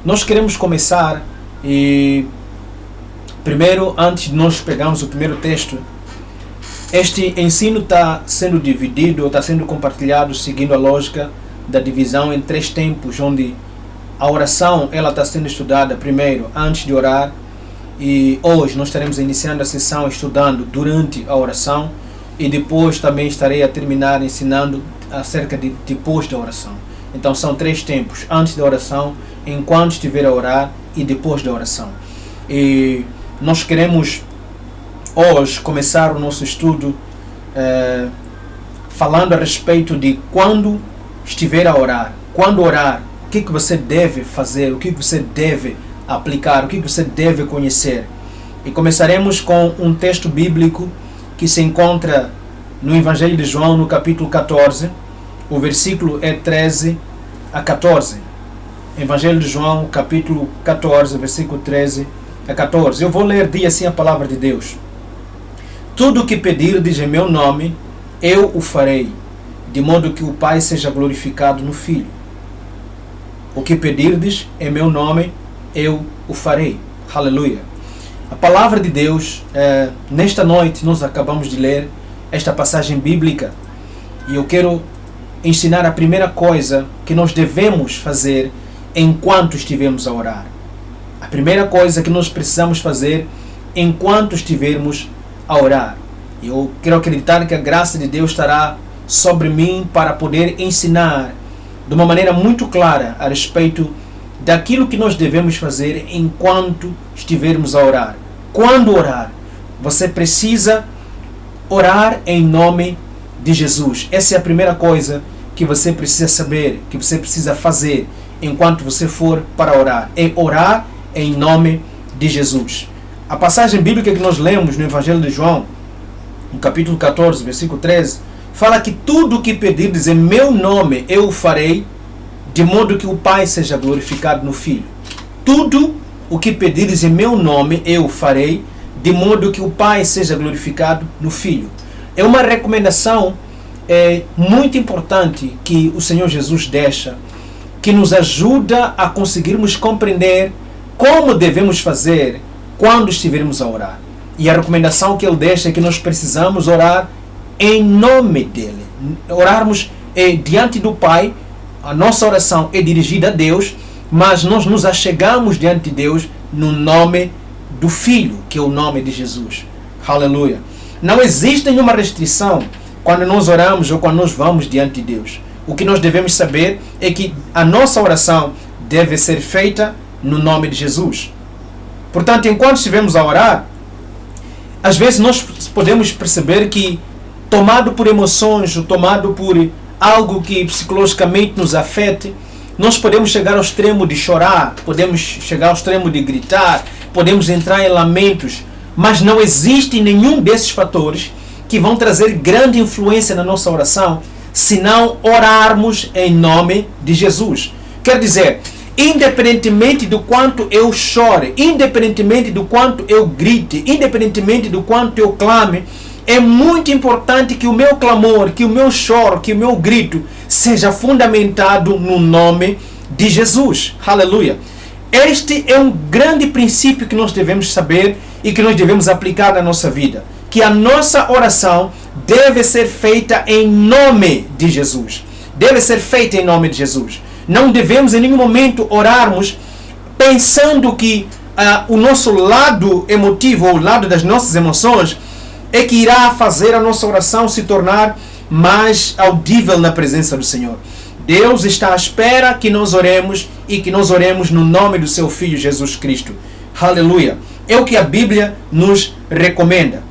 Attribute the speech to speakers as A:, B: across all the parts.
A: Nós queremos começar e primeiro, antes de nós pegarmos o primeiro texto, este ensino está sendo dividido, está sendo compartilhado seguindo a lógica da divisão em 3 tempos, onde a oração ela está sendo estudada primeiro antes de orar, e hoje nós estaremos iniciando a sessão estudando durante a oração, e depois também estarei a terminar ensinando acerca de depois da oração. Então são 3 tempos: antes da oração, enquanto estiver a orar e depois da oração. E nós queremos hoje começar o nosso estudo falando a respeito de quando estiver a orar, quando orar, o que você deve fazer, o que você deve aplicar, o que você deve conhecer. E começaremos com um texto bíblico que se encontra no Evangelho de João, no capítulo 14, o versículo é 13 a 14. Evangelho de João, capítulo 14, versículo 13 a 14. Eu vou ler, diz assim a palavra de Deus: tudo o que pedirdes em meu nome, eu o farei, de modo que o Pai seja glorificado no Filho. O que pedirdes em meu nome, eu o farei. Aleluia. A palavra de Deus, nesta noite nós acabamos de ler esta passagem bíblica, e eu quero ensinar a primeira coisa que nós devemos fazer enquanto estivermos a orar. A primeira coisa que nós precisamos fazer enquanto estivermos a orar. Eu quero acreditar que a graça de Deus estará sobre mim para poder ensinar de uma maneira muito clara a respeito daquilo que nós devemos fazer enquanto estivermos a orar. Quando orar, você precisa orar em nome de Jesus. Essa é a primeira coisa que você precisa saber, que você precisa fazer enquanto você for para orar. É orar em nome de Jesus. A passagem bíblica que nós lemos no Evangelho de João, no capítulo 14, versículo 13, fala que tudo o que pedirdes em meu nome eu o farei, de modo que o Pai seja glorificado no Filho. Tudo o que pedirdes em meu nome eu o farei, de modo que o Pai seja glorificado no Filho. É uma recomendação muito importante que o Senhor Jesus deixa, que nos ajuda a conseguirmos compreender como devemos fazer quando estivermos a orar. E a recomendação que ele deixa é que nós precisamos orar em nome dele. Orarmos diante do Pai. A nossa oração é dirigida a Deus, mas nós nos achegamos diante de Deus no nome do Filho, que é o nome de Jesus. Aleluia. Não existe nenhuma restrição quando nós oramos ou quando nós vamos diante de Deus. O que nós devemos saber é que a nossa oração deve ser feita no nome de Jesus. Portanto, enquanto estivermos a orar, às vezes nós podemos perceber que, tomado por emoções ou tomado por algo que psicologicamente nos afete, nós podemos chegar ao extremo de chorar, podemos chegar ao extremo de gritar, podemos entrar em lamentos, mas não existe nenhum desses fatores que vão trazer grande influência na nossa oração, se não orarmos em nome de Jesus. Quer dizer, independentemente do quanto eu chore, independentemente do quanto eu grite, independentemente do quanto eu clame, é muito importante que o meu clamor, que o meu choro, que o meu grito seja fundamentado no nome de Jesus. Aleluia. Este é um grande princípio que nós devemos saber e que nós devemos aplicar na nossa vida. Que a nossa oração deve ser feita em nome de Jesus. Deve ser feita em nome de Jesus. Não devemos em nenhum momento orarmos pensando que o nosso lado emotivo, ou o lado das nossas emoções, é que irá fazer a nossa oração se tornar mais audível na presença do Senhor. Deus está à espera que nós oremos e que nós oremos no nome do seu Filho Jesus Cristo. Aleluia. É o que a Bíblia nos recomenda.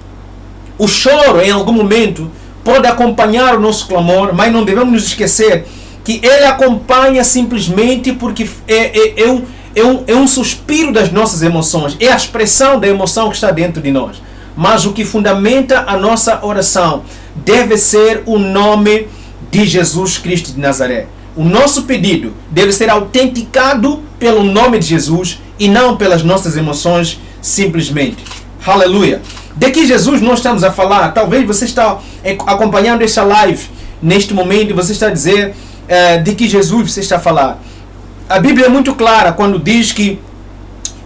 A: O choro, em algum momento, pode acompanhar o nosso clamor, mas não devemos nos esquecer que ele acompanha simplesmente porque é um suspiro das nossas emoções, é a expressão da emoção que está dentro de nós. Mas o que fundamenta a nossa oração deve ser o nome de Jesus Cristo de Nazaré. O nosso pedido deve ser autenticado pelo nome de Jesus e não pelas nossas emoções simplesmente. Aleluia. De que Jesus nós estamos a falar? Talvez você está acompanhando esta live neste momento e você está a dizer de que Jesus você está a falar. a Bíblia é muito clara quando diz que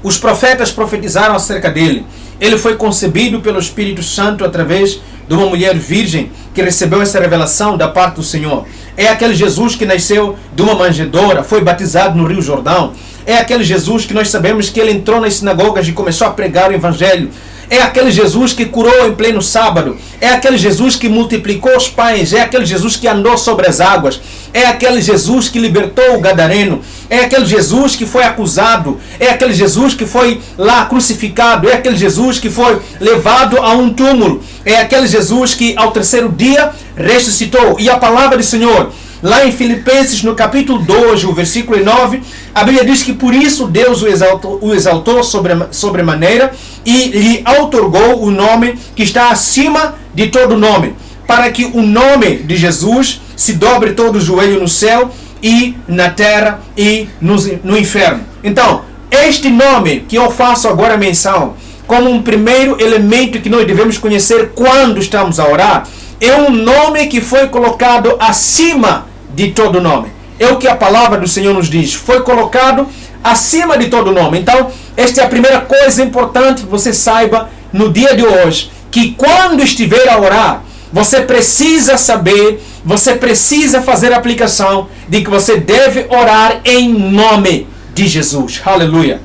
A: os profetas profetizaram acerca dele. Ele foi concebido pelo Espírito Santo através de uma mulher virgem que recebeu essa revelação da parte do Senhor. É aquele Jesus que nasceu de uma manjedoura, foi batizado no Rio Jordão. É aquele Jesus que nós sabemos que ele entrou nas sinagogas e começou a pregar o Evangelho. É aquele Jesus que curou em pleno sábado. É aquele Jesus que multiplicou os pães. É aquele Jesus que andou sobre as águas. É aquele Jesus que libertou o gadareno. É aquele Jesus que foi acusado. É aquele Jesus que foi lá crucificado. É aquele Jesus que foi levado a um túmulo. É aquele Jesus que ao terceiro dia ressuscitou. E a palavra do Senhor, lá em Filipenses, no capítulo 2, o versículo 9, a Bíblia diz que por isso Deus o exaltou sobremaneira e lhe outorgou o nome que está acima de todo nome, para que o nome de Jesus se dobre todo o joelho no céu e na terra e no inferno. Então, este nome que eu faço agora menção, como um primeiro elemento que nós devemos conhecer quando estamos a orar, é um nome que foi colocado acima de todo nome. É o que a palavra do Senhor nos diz. Foi colocado acima de todo nome. Então, esta é a primeira coisa importante que você saiba no dia de hoje. Que quando estiver a orar, você precisa saber, você precisa fazer a aplicação de que você deve orar em nome de Jesus. Aleluia.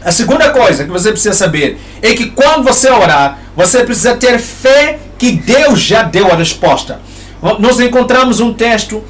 A: A segunda coisa que você precisa saber é que quando você orar, você precisa ter fé que Deus já deu a resposta. Nós encontramos um texto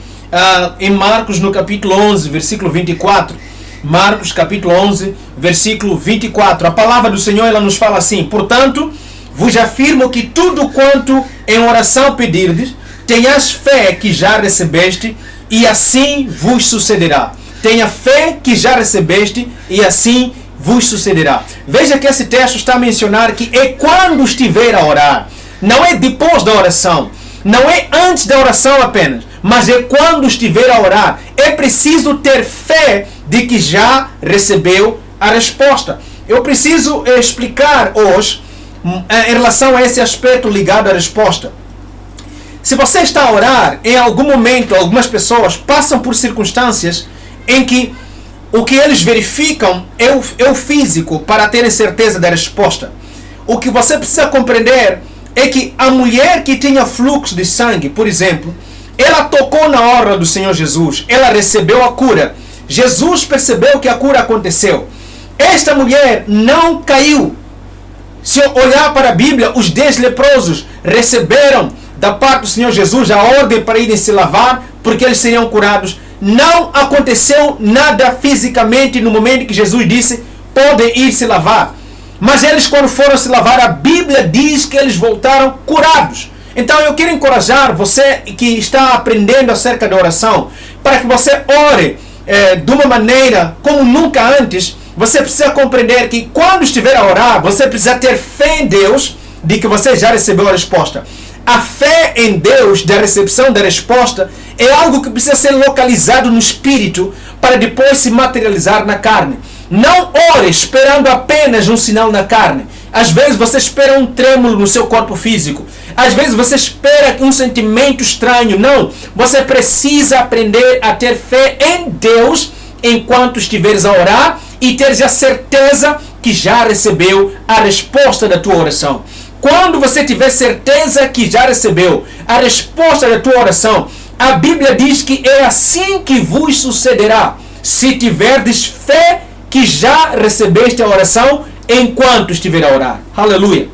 A: em Marcos, no capítulo 11, versículo 24. Marcos, capítulo 11, versículo 24. A palavra do Senhor, ela nos fala assim: portanto, vos afirmo que tudo quanto em oração pedirdes, tenhas fé que já recebeste, e assim vos sucederá. Tenha fé que já recebeste, e assim vos sucederá. Veja que esse texto está a mencionar que é quando estiver a orar. Não é depois da oração. Não é antes da oração apenas, mas é quando estiver a orar. É preciso ter fé de que já recebeu a resposta. Eu preciso explicar hoje em relação a esse aspecto ligado à resposta. Se você está a orar, em algum momento, algumas pessoas passam por circunstâncias em que o que eles verificam é o físico para terem certeza da resposta. O que você precisa compreender é que a mulher que tinha fluxo de sangue, por exemplo, ela tocou na orla do Senhor Jesus, ela recebeu a cura. Jesus percebeu que a cura aconteceu. Esta mulher não caiu. Se olhar para a Bíblia, os 10 leprosos receberam da parte do Senhor Jesus a ordem para irem se lavar, porque eles seriam curados. Não aconteceu nada fisicamente no momento que Jesus disse, podem ir se lavar. Mas eles, quando foram se lavar, a Bíblia diz que eles voltaram curados. Então eu quero encorajar você que está aprendendo acerca da oração, para que você ore de uma maneira como nunca antes. Você precisa compreender que quando estiver a orar, você precisa ter fé em Deus de que você já recebeu a resposta. A fé em Deus da recepção da resposta é algo que precisa ser localizado no espírito para depois se materializar na carne. Não ore esperando apenas um sinal na carne. Às vezes você espera um trêmulo no seu corpo físico. Às vezes você espera um sentimento estranho. Não. Você precisa aprender a ter fé em Deus enquanto estiveres a orar e teres a certeza que já recebeu a resposta da tua oração. Quando você tiver certeza que já recebeu a resposta da tua oração, a Bíblia diz que é assim que vos sucederá, se tiverdes fé que já recebeste a oração enquanto estiver a orar. Aleluia!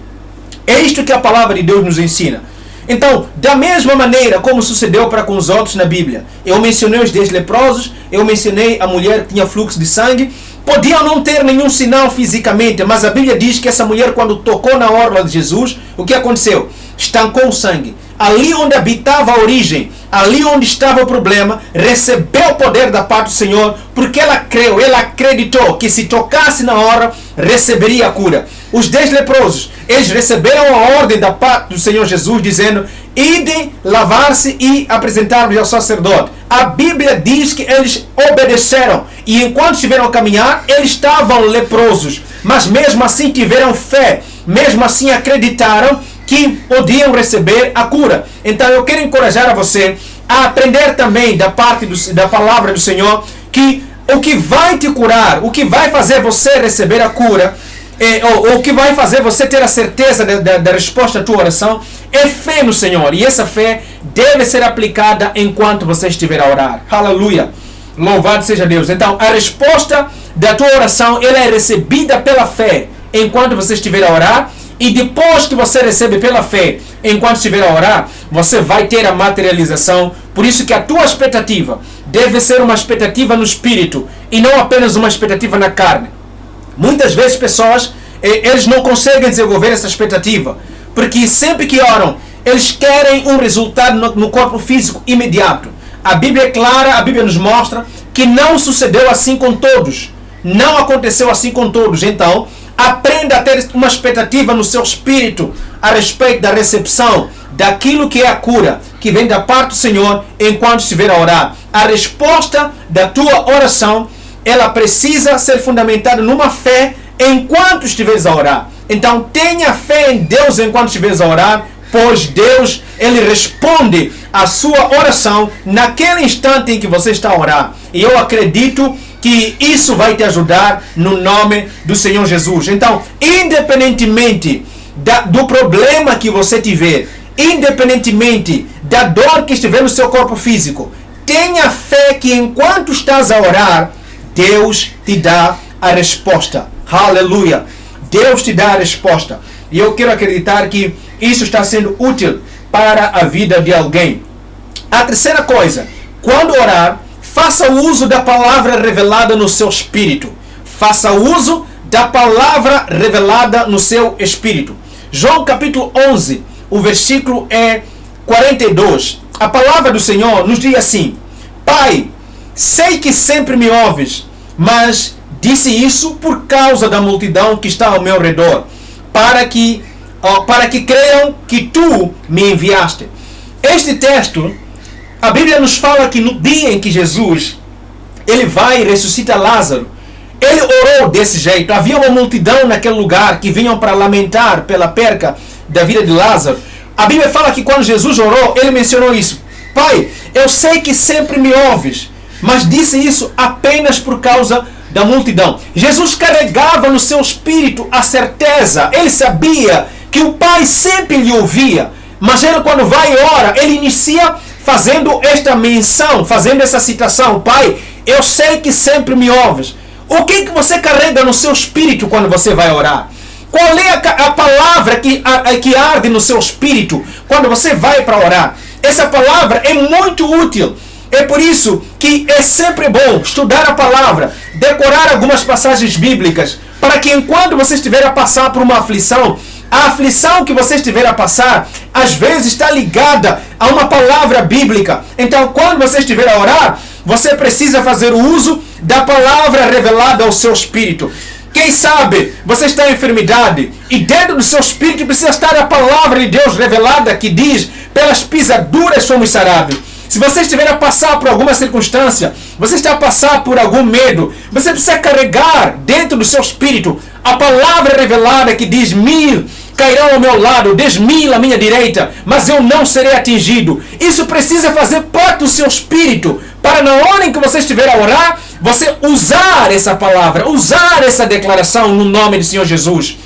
A: É isto que a palavra de Deus nos ensina. Então, da mesma maneira como sucedeu para com os outros na Bíblia, eu mencionei os 10 leprosos, eu mencionei a mulher que tinha fluxo de sangue, podiam não ter nenhum sinal fisicamente, mas a Bíblia diz que essa mulher, quando tocou na orla de Jesus, o que aconteceu? Estancou o sangue. Ali onde habitava a origem, ali onde estava o problema, recebeu o poder da parte do Senhor, porque ela creu, ela acreditou que se tocasse na orla, receberia a cura. Os 10 leprosos, eles receberam a ordem da parte do Senhor Jesus, dizendo, idem lavar-se e apresentar-vos ao sacerdote. A Bíblia diz que eles obedeceram, e enquanto estiveram a caminhar, eles estavam leprosos, mas mesmo assim tiveram fé, mesmo assim acreditaram que podiam receber a cura. Então eu quero encorajar a você a aprender também da parte da palavra do Senhor que o que vai te curar, o que vai fazer você receber a cura, o que vai fazer você ter a certeza da resposta à tua oração, é fé no Senhor. E essa fé deve ser aplicada enquanto você estiver a orar. Aleluia! Louvado seja Deus. Então, a resposta da tua oração, ela é recebida pela fé enquanto você estiver a orar. E depois que você recebe pela fé, enquanto estiver a orar, você vai ter a materialização. Por isso que a tua expectativa deve ser uma expectativa no espírito e não apenas uma expectativa na carne. Muitas vezes pessoas, eles não conseguem desenvolver essa expectativa, porque sempre que oram, eles querem um resultado no corpo físico imediato. A Bíblia é clara, a Bíblia nos mostra que não sucedeu assim com todos. Não aconteceu assim com todos. Então, aprenda a ter uma expectativa no seu espírito a respeito da recepção daquilo que é a cura, que vem da parte do Senhor enquanto estiver a orar. A resposta da tua oração, ela precisa ser fundamentada numa fé enquanto estiveres a orar. Então, tenha fé em Deus enquanto estiveres a orar, pois Deus, Ele responde a sua oração naquele instante em que você está a orar. E eu acredito que isso vai te ajudar no nome do Senhor Jesus. Então, independentemente do problema que você tiver, independentemente da dor que estiver no seu corpo físico, tenha fé que enquanto estás a orar, Deus te dá a resposta. Aleluia! Deus te dá a resposta. E eu quero acreditar que isso está sendo útil para a vida de alguém. A terceira coisa, quando orar, faça uso da palavra revelada no seu espírito. Faça uso da palavra revelada no seu espírito. João capítulo 11, o versículo é 42. A palavra do Senhor nos diz assim: Pai, sei que sempre me ouves, mas disse isso por causa da multidão que está ao meu redor, para que creiam que tu me enviaste. Este texto, a Bíblia nos fala que no dia em que Jesus ele vai e ressuscita Lázaro, ele orou desse jeito. Havia uma multidão naquele lugar que vinham para lamentar pela perca da vida de Lázaro. A Bíblia fala que quando Jesus orou, ele mencionou isso: Pai, eu sei que sempre me ouves, mas disse isso apenas por causa da multidão. Jesus carregava no seu espírito a certeza, ele sabia que o Pai sempre lhe ouvia, mas ele, quando vai e ora, ele inicia fazendo esta menção, fazendo essa citação: Pai, eu sei que sempre me ouves. O que você carrega no seu espírito quando você vai orar? Qual é a palavra que arde no seu espírito quando você vai para orar? Essa palavra é muito útil. É por isso que é sempre bom estudar a palavra, decorar algumas passagens bíblicas, para que enquanto você estiver a passar por uma aflição, a aflição que você estiver a passar, às vezes está ligada a uma palavra bíblica. Então, quando você estiver a orar, você precisa fazer uso da palavra revelada ao seu espírito. Quem sabe você está em enfermidade e dentro do seu espírito precisa estar a palavra de Deus revelada que diz: pelas pisaduras somos sarados. Se você estiver a passar por alguma circunstância, você está a passar por algum medo, você precisa carregar dentro do seu espírito a palavra revelada que diz: 1000 cairão ao meu lado, 10.000 à minha direita, mas eu não serei atingido. Isso precisa fazer parte do seu espírito, para na hora em que você estiver a orar, você usar essa palavra, usar essa declaração no nome do Senhor Jesus.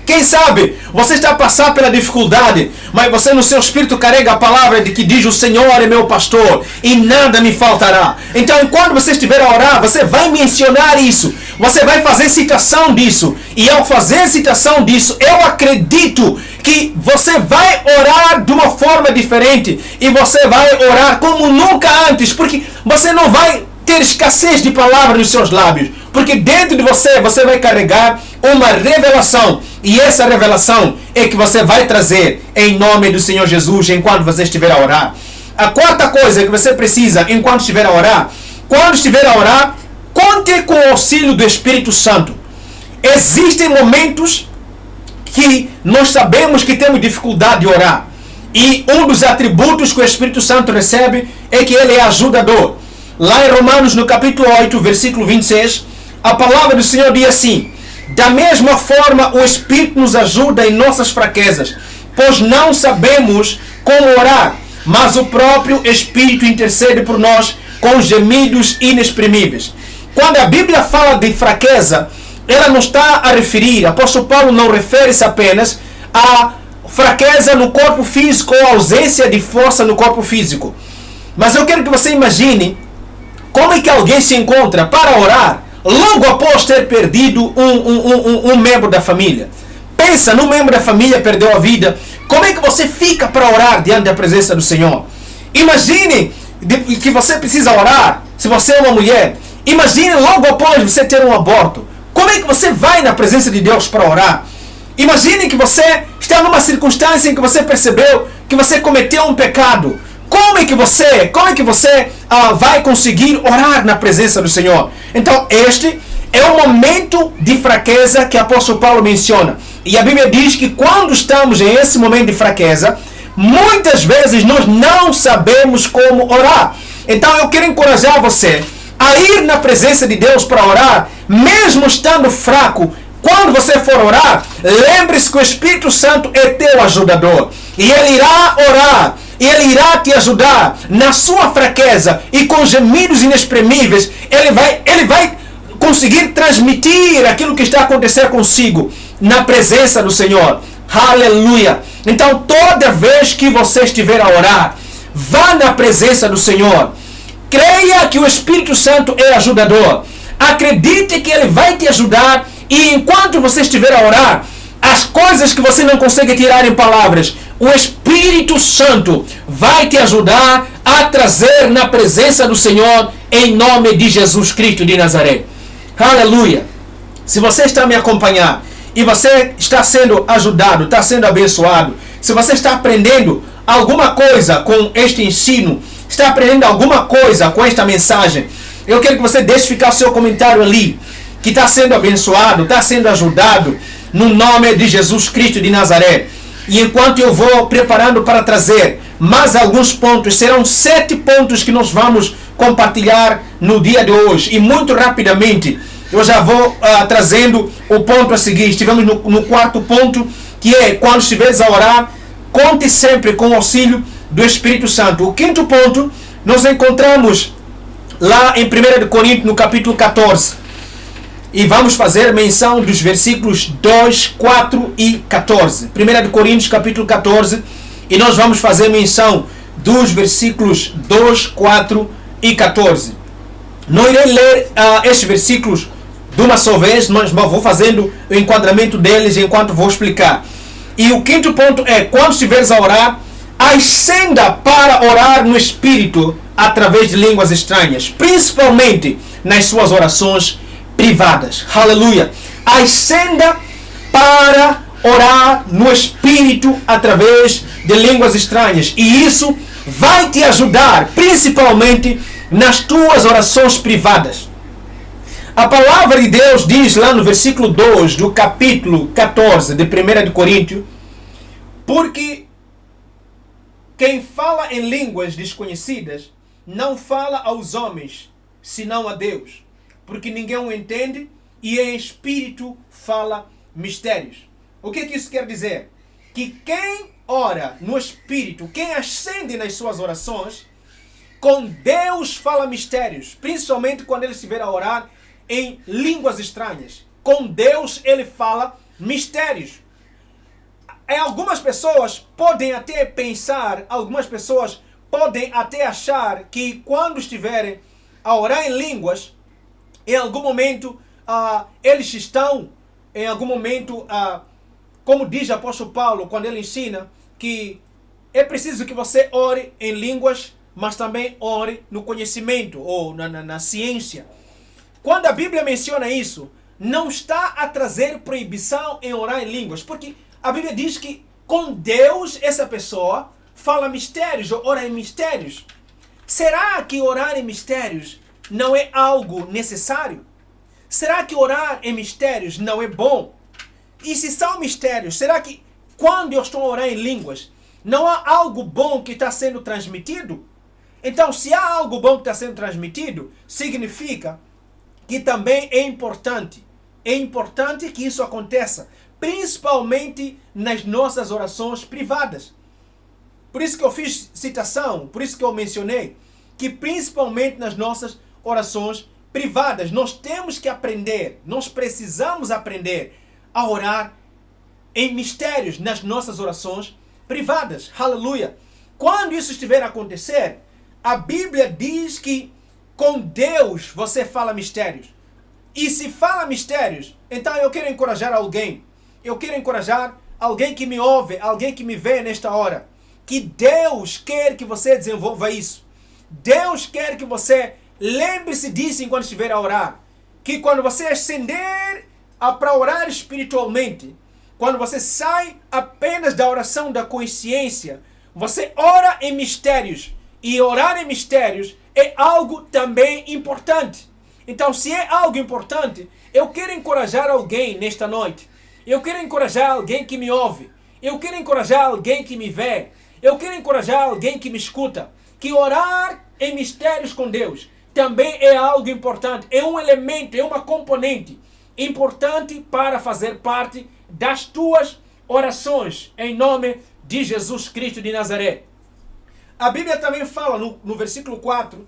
A: Quem sabe você está a passar pela dificuldade, mas você no seu espírito carrega a palavra de que diz: o Senhor é meu pastor e nada me faltará. Então, enquanto você estiver a orar, você vai mencionar isso, você vai fazer citação disso, e ao fazer citação disso, eu acredito que você vai orar de uma forma diferente, e você vai orar como nunca antes, porque você não vai ter escassez de palavras nos seus lábios, porque dentro de você vai carregar uma revelação, e essa revelação é que você vai trazer em nome do Senhor Jesus enquanto você estiver a orar. A quarta coisa que você precisa enquanto estiver a orar: quando estiver a orar, conte com o auxílio do Espírito Santo. Existem momentos que nós sabemos que temos dificuldade de orar, e um dos atributos que o Espírito Santo recebe é que ele é ajudador. Lá em Romanos, no capítulo 8, versículo 26, a palavra do Senhor diz assim: da mesma forma, o Espírito nos ajuda em nossas fraquezas, pois não sabemos como orar, mas o próprio Espírito intercede por nós com gemidos inexprimíveis. Quando a Bíblia fala de fraqueza, ela não está a referir, o apóstolo Paulo não refere-se apenas a fraqueza no corpo físico ou ausência de força no corpo físico. Mas eu quero que você imagine como é que alguém se encontra para orar logo após ter perdido um membro da família. Pensa num membro da família que perdeu a vida. Como é que você fica para orar diante da presença do Senhor? Imagine que você precisa orar, se você é uma mulher. Imagine logo após você ter um aborto. Como é que você vai na presença de Deus para orar? Imagine que você está numa circunstância em que você percebeu que você cometeu um pecado. Como é que você vai conseguir orar na presença do Senhor? Então, este é o momento de fraqueza que o apóstolo Paulo menciona. E a Bíblia diz que quando estamos em esse momento de fraqueza, muitas vezes nós não sabemos como orar. Então, eu quero encorajar você a ir na presença de Deus para orar, mesmo estando fraco. Quando você for orar, lembre-se que o Espírito Santo é teu ajudador. E Ele irá orar. E Ele irá te ajudar na sua fraqueza. E com gemidos inexprimíveis, Ele vai conseguir transmitir aquilo que está acontecendo consigo na presença do Senhor. Aleluia! Então, toda vez que você estiver a orar, vá na presença do Senhor. Creia que o Espírito Santo é ajudador. Acredite que Ele vai te ajudar. E enquanto você estiver a orar, as coisas que você não consegue tirar em palavras, o Espírito Santo vai te ajudar a trazer na presença do Senhor, em nome de Jesus Cristo de Nazaré. Aleluia! Se você está me acompanhando e você está sendo ajudado, está sendo abençoado, se você está aprendendo alguma coisa com este ensino, está aprendendo alguma coisa com esta mensagem, eu quero que você deixe ficar o seu comentário ali, que está sendo abençoado, está sendo ajudado, no nome de Jesus Cristo de Nazaré. E enquanto eu vou preparando para trazer mais alguns pontos, serão 7 pontos que nós vamos compartilhar no dia de hoje. E muito rapidamente, eu já vou trazendo o ponto a seguir. Estivemos no 4º ponto, que é, quando estiveres a orar, conte sempre com o auxílio do Espírito Santo. O 5º ponto, nós encontramos lá em 1 Coríntios, no capítulo 14. E vamos fazer menção dos versículos 2, 4 e 14. 1 Coríntios, capítulo 14. E nós vamos fazer menção dos versículos 2, 4 e 14. Não irei ler estes versículos de uma só vez, mas vou fazendo o enquadramento deles enquanto vou explicar. E o 5º ponto é, quando estiveres a orar, ascenda para orar no Espírito através de línguas estranhas, principalmente nas suas orações privadas. Aleluia! Ascenda para orar no Espírito através de línguas estranhas. E isso vai te ajudar, principalmente nas tuas orações privadas. A palavra de Deus diz lá no versículo 2 do capítulo 14 de 1 Coríntios: porque quem fala em línguas desconhecidas não fala aos homens, senão a Deus, porque ninguém o entende, e em espírito fala mistérios. O que isso quer dizer? Que quem ora no Espírito, quem ascende nas suas orações, com Deus fala mistérios, principalmente quando ele estiver a orar em línguas estranhas. Com Deus ele fala mistérios. Algumas pessoas podem até pensar, algumas pessoas podem até achar que quando estiverem a orar em línguas, em algum momento eles estão, em algum momento, como diz o apóstolo Paulo quando ele ensina, que é preciso que você ore em línguas, mas também ore no conhecimento ou na ciência. Quando a Bíblia menciona isso, não está a trazer proibição em orar em línguas, porque a Bíblia diz que com Deus essa pessoa fala mistérios ou ora em mistérios. Será que orar em mistérios não é algo necessário? Será que orar em mistérios não é bom? E se são mistérios, será que quando eu estou a orar em línguas, não há algo bom que está sendo transmitido? Então, se há algo bom que está sendo transmitido, significa que também é importante. É importante que isso aconteça, principalmente nas nossas orações privadas. Por isso que eu fiz citação, por isso que eu mencionei, que principalmente nas nossas orações privadas, nós temos que aprender, nós precisamos aprender a orar em mistérios nas nossas orações privadas. Aleluia! Quando isso estiver a acontecer, a Bíblia diz que com Deus você fala mistérios. E se fala mistérios, então eu quero encorajar alguém. Eu quero encorajar alguém que me ouve, alguém que me vê nesta hora. Que Deus quer que você desenvolva isso. Deus quer que você lembre-se disso enquanto estiver a orar. Que quando você ascender para orar espiritualmente, quando você sai apenas da oração da consciência, você ora em mistérios. E orar em mistérios é algo também importante. Então, se é algo importante, eu quero encorajar alguém nesta noite. Eu quero encorajar alguém que me ouve. Eu quero encorajar alguém que me vê. Eu quero encorajar alguém que me escuta. Que orar em mistérios com Deus também é algo importante. É um elemento, é uma componente importante para fazer parte das tuas orações em nome de Jesus Cristo de Nazaré. A Bíblia também fala no versículo 4,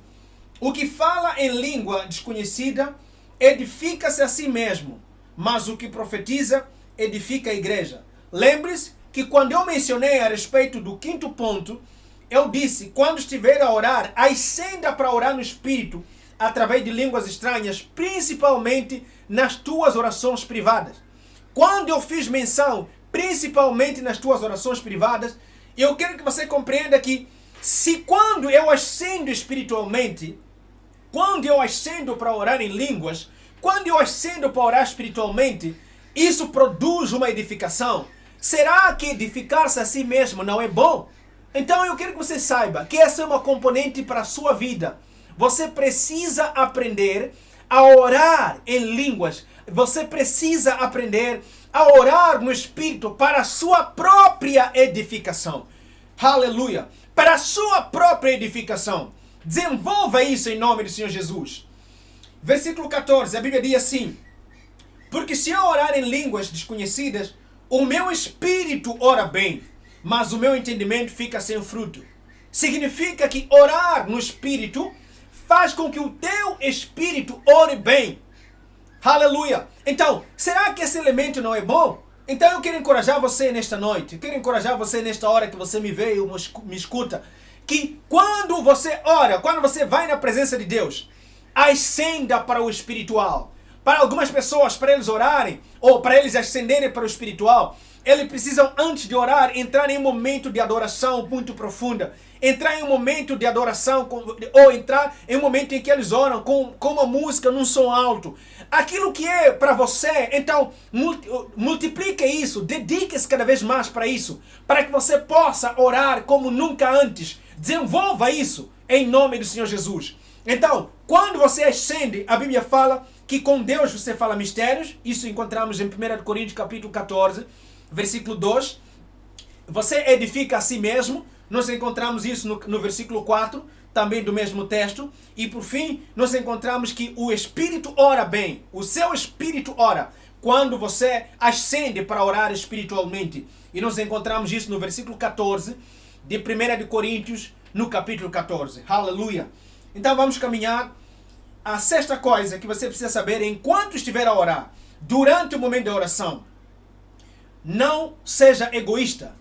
A: o que fala em língua desconhecida edifica-se a si mesmo, mas o que profetiza edifica a igreja. Lembre-se que quando eu mencionei a respeito do quinto ponto, eu disse, quando estiver a orar, ascenda para orar no Espírito através de línguas estranhas, principalmente nas tuas orações privadas. Quando eu fiz menção, principalmente nas tuas orações privadas, eu quero que você compreenda que se quando eu ascendo espiritualmente, quando eu ascendo para orar em línguas, quando eu ascendo para orar espiritualmente, isso produz uma edificação. Será que edificar-se a si mesmo não é bom? Então eu quero que você saiba que essa é uma componente para a sua vida. Você precisa aprender a orar em línguas. Você precisa aprender a orar no Espírito para a sua própria edificação. Aleluia! Para a sua própria edificação. Desenvolva isso em nome do Senhor Jesus. Versículo 14, a Bíblia diz assim: porque se eu orar em línguas desconhecidas, o meu espírito ora bem, mas o meu entendimento fica sem fruto. Significa que orar no Espírito faz com que o teu espírito ore bem. Aleluia! Então, será que esse elemento não é bom? Então eu quero encorajar você nesta noite, eu quero encorajar você nesta hora que você me vê e me escuta, que quando você ora, quando você vai na presença de Deus, ascenda para o espiritual. Para algumas pessoas, para eles orarem, ou para eles ascenderem para o espiritual, eles precisam, antes de orar, entrar em um momento de adoração muito profunda. Entrar em um momento de adoração, ou entrar em um momento em que eles oram com uma música num som alto. Aquilo que é para você, então, multiplique isso, dedique-se cada vez mais para isso, para que você possa orar como nunca antes. Desenvolva isso em nome do Senhor Jesus. Então, quando você ascende, a Bíblia fala que com Deus você fala mistérios. Isso encontramos em 1 Coríntios capítulo 14, versículo 2. Você edifica a si mesmo. Nós encontramos isso no versículo 4, também do mesmo texto. E por fim, nós encontramos que o Espírito ora bem. O seu Espírito ora quando você ascende para orar espiritualmente. E nós encontramos isso no versículo 14 de 1 Coríntios, no capítulo 14. Aleluia! Então vamos caminhar. A sexta coisa que você precisa saber enquanto estiver a orar, durante o momento da oração, não seja egoísta.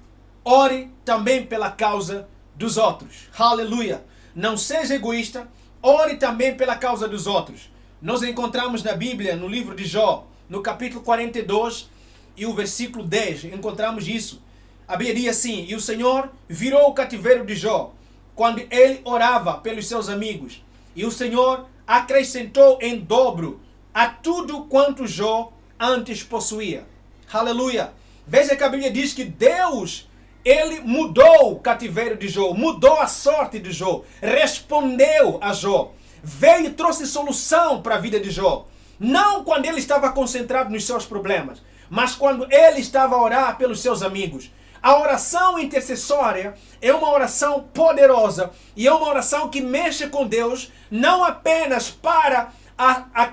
A: Ore também pela causa dos outros. Aleluia! Não seja egoísta. Ore também pela causa dos outros. Nós encontramos na Bíblia, no livro de Jó, no capítulo 42 e o versículo 10, encontramos isso. A Bíblia diz assim: e o Senhor virou o cativeiro de Jó, quando ele orava pelos seus amigos. E o Senhor acrescentou em dobro a tudo quanto Jó antes possuía. Aleluia! Veja que a Bíblia diz que Deus, ele mudou o cativeiro de Jó, mudou a sorte de Jó, respondeu a Jó, veio e trouxe solução para a vida de Jó. Não quando ele estava concentrado nos seus problemas, mas quando ele estava a orar pelos seus amigos. A oração intercessória é uma oração poderosa e é uma oração que mexe com Deus, não apenas para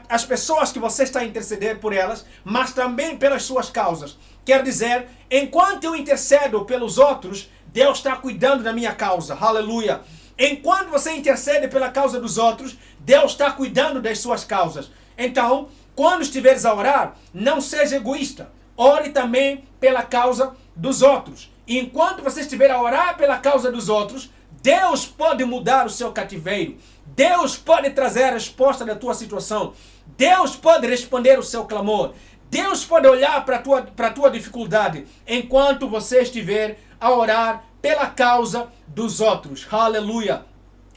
A: as pessoas que você está a interceder por elas, mas também pelas suas causas. Quer dizer, enquanto eu intercedo pelos outros, Deus está cuidando da minha causa. Aleluia! Enquanto você intercede pela causa dos outros, Deus está cuidando das suas causas. Então, quando estiveres a orar, não seja egoísta. Ore também pela causa dos outros. E enquanto você estiver a orar pela causa dos outros, Deus pode mudar o seu cativeiro. Deus pode trazer a resposta da tua situação. Deus pode responder o seu clamor. Deus pode olhar para a tua dificuldade enquanto você estiver a orar pela causa dos outros. Aleluia!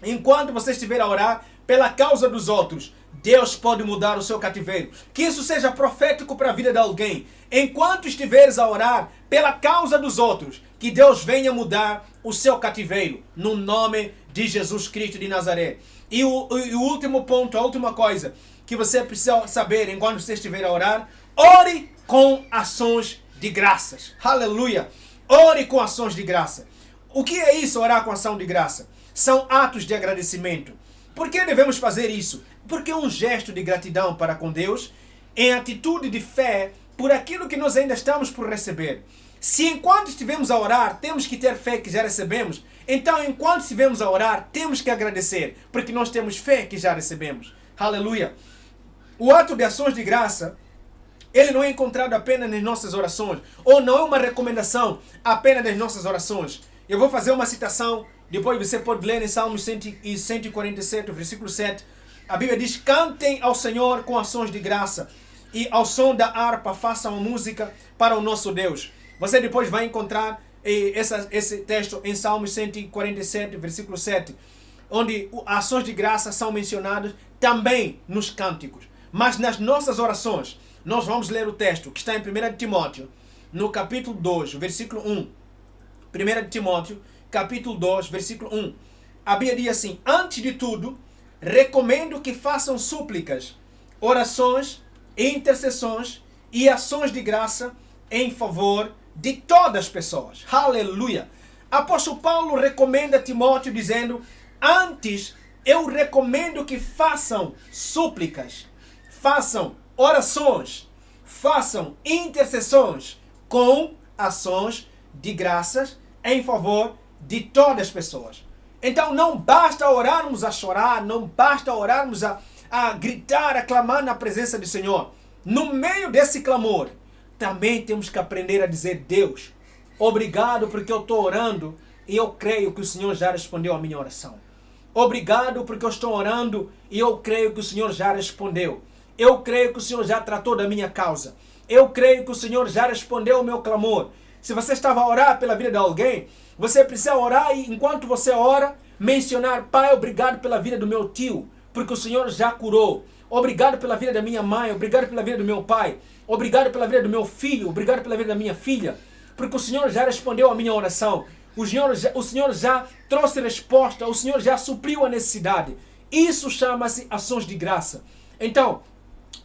A: Enquanto você estiver a orar pela causa dos outros, Deus pode mudar o seu cativeiro. Que isso seja profético para a vida de alguém. Enquanto estiveres a orar pela causa dos outros, que Deus venha mudar o seu cativeiro. No nome de Jesus Cristo de Nazaré. E o último ponto, a última coisa que você precisa saber enquanto você estiver a orar, ore com ações de graças. Aleluia! Ore com ações de graça. O que é isso, orar com ação de graça? São atos de agradecimento. Por que devemos fazer isso? Porque é um gesto de gratidão para com Deus, em atitude de fé por aquilo que nós ainda estamos por receber. Se enquanto estivemos a orar, temos que ter fé que já recebemos, então enquanto estivemos a orar, temos que agradecer, porque nós temos fé que já recebemos. Aleluia! O ato de ações de graça, ele não é encontrado apenas nas nossas orações, ou não é uma recomendação apenas nas nossas orações. Eu vou fazer uma citação, depois você pode ler em Salmos 147, versículo 7. A Bíblia diz: cantem ao Senhor com ações de graça, e ao som da harpa façam música para o nosso Deus. Você depois vai encontrar esse texto em Salmos 147, versículo 7, onde ações de graça são mencionadas também nos cânticos. Mas nas nossas orações, nós vamos ler o texto que está em 1 Timóteo, no capítulo 2, versículo 1. 1 Timóteo, capítulo 2, versículo 1. A Bíblia diz assim: antes de tudo, recomendo que façam súplicas, orações, intercessões e ações de graça em favor de todas as pessoas. Aleluia! Apóstolo Paulo recomenda a Timóteo dizendo: antes eu recomendo que façam súplicas, façam orações, façam intercessões com ações de graças em favor de todas as pessoas. Então não basta orarmos a chorar, não basta orarmos a gritar, a clamar na presença do Senhor. No meio desse clamor, também temos que aprender a dizer: Deus, obrigado porque eu estou orando e eu creio que o Senhor já respondeu a minha oração. Obrigado porque eu estou orando e eu creio que o Senhor já respondeu. Eu creio que o Senhor já tratou da minha causa. Eu creio que o Senhor já respondeu ao meu clamor. Se você estava a orar pela vida de alguém, você precisa orar e enquanto você ora, mencionar: Pai, obrigado pela vida do meu tio, porque o Senhor já curou. Obrigado pela vida da minha mãe, obrigado pela vida do meu pai, obrigado pela vida do meu filho, obrigado pela vida da minha filha, porque o Senhor já respondeu a minha oração. O Senhor já trouxe resposta, o Senhor já supriu a necessidade. Isso chama-se ações de graça. Então,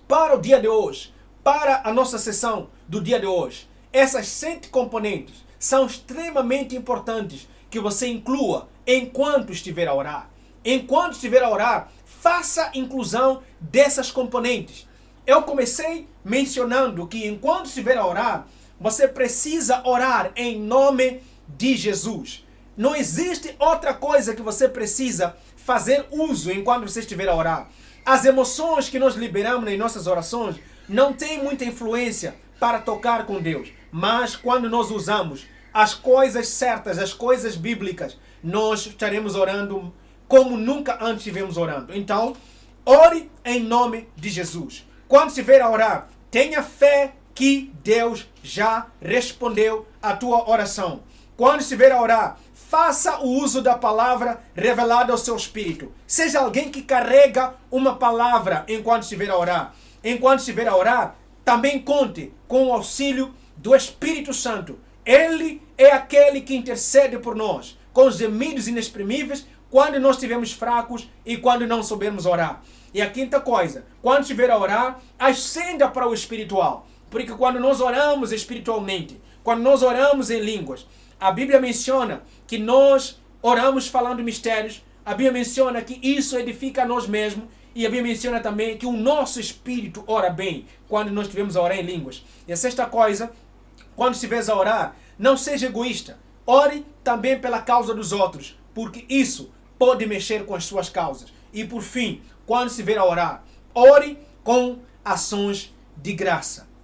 A: para o dia de hoje, para a nossa sessão do dia de hoje, essas 7 componentes são extremamente importantes que você inclua enquanto estiver a orar. Enquanto estiver a orar, faça inclusão dessas componentes. Eu comecei mencionando que enquanto estiver a orar, você precisa orar em nome de Jesus. Não existe outra coisa que você precisa fazer uso enquanto você estiver a orar. As emoções que nós liberamos nas nossas orações não têm muita influência para tocar com Deus. Mas quando nós usamos as coisas certas, as coisas bíblicas, nós estaremos orando como nunca antes estivemos orando. Então, ore em nome de Jesus. Quando estiver a orar, tenha fé que Deus já respondeu a tua oração. Quando estiver a orar, faça o uso da palavra revelada ao seu espírito. Seja alguém que carrega uma palavra enquanto estiver a orar. Enquanto estiver a orar, também conte com o auxílio do Espírito Santo. Ele é aquele que intercede por nós, com os gemidos inexprimíveis, quando nós estivermos fracos e quando não soubermos orar. E a quinta coisa, quando estiver a orar, ascenda para o espiritual. Porque quando nós oramos espiritualmente, quando nós oramos em línguas, a Bíblia menciona que nós oramos falando mistérios. A Bíblia menciona que isso edifica a nós mesmos. E a Bíblia menciona também que o nosso espírito ora bem quando nós estivermos a orar em línguas. E a sexta coisa, quando estiveres a orar, não seja egoísta. Ore também pela causa dos outros, porque isso pode mexer com as suas causas. E por fim, quando estiver a orar, ore com ações de graça.